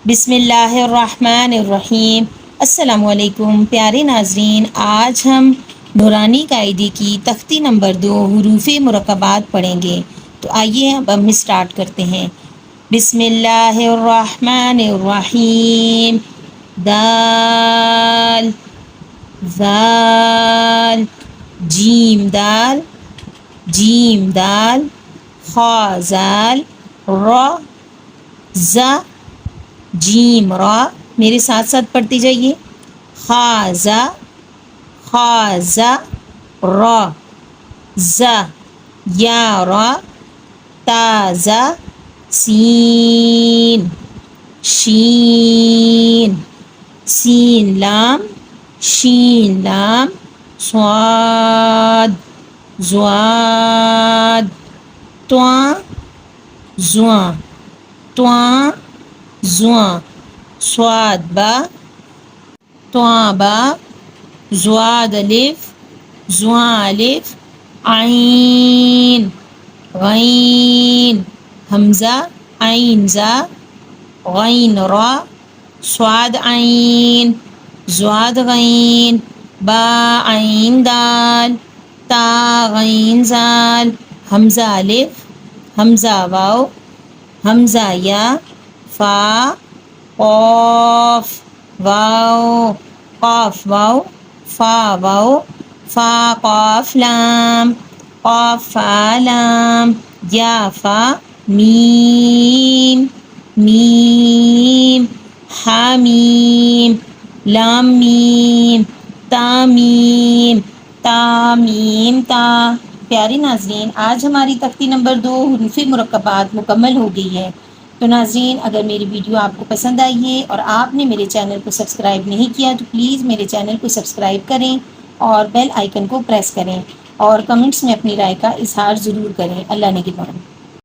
بسم اللہ الرحمن الرحیم۔ السلام علیکم پیارے ناظرین، آج ہم نورانی قاعدے کی تختی نمبر 2 حروف مرکبات پڑھیں گے۔ تو آئیے اب ہم اسٹارٹ کرتے ہیں۔ بسم اللہ الرحمن الرحیم۔ دال، ذال، جیم دال، جیم دال، خا زال، را زا، جیم را، میرے ساتھ ساتھ پڑھتے جائیے۔ خا زا، خا زا، را زا، یا را، تا زا، سین، شین، سین لام، شین لام، صاد، زواد، تواں، زواں، تواں، زواں، صاد با، تواں با، زواد الف، زواں الف، عین، غین، حمزہ، عین زا، غین را، صاد عین، زواد غین، با عین دال، تا غین زال، حمزہ الف، حمزہ واو، حمزہ یا، فا، قاف، واو، قاف واو، فا واو، فا قاف لام، قاف فا لام، یا فا، میم، میم، حامیم، لام میم، تامیم، تامیم تا۔ پیارے ناظرین، آج ہماری تختی نمبر 2 حروف مرکبات مکمل ہو گئی ہے۔ تو ناظرین، اگر میری ویڈیو آپ کو پسند آئی ہے اور آپ نے میرے چینل کو سبسکرائب نہیں کیا تو پلیز میرے چینل کو سبسکرائب کریں اور بیل آئیکن کو پریس کریں اور کمنٹس میں اپنی رائے کا اظہار ضرور کریں۔ اللہ نگہبان۔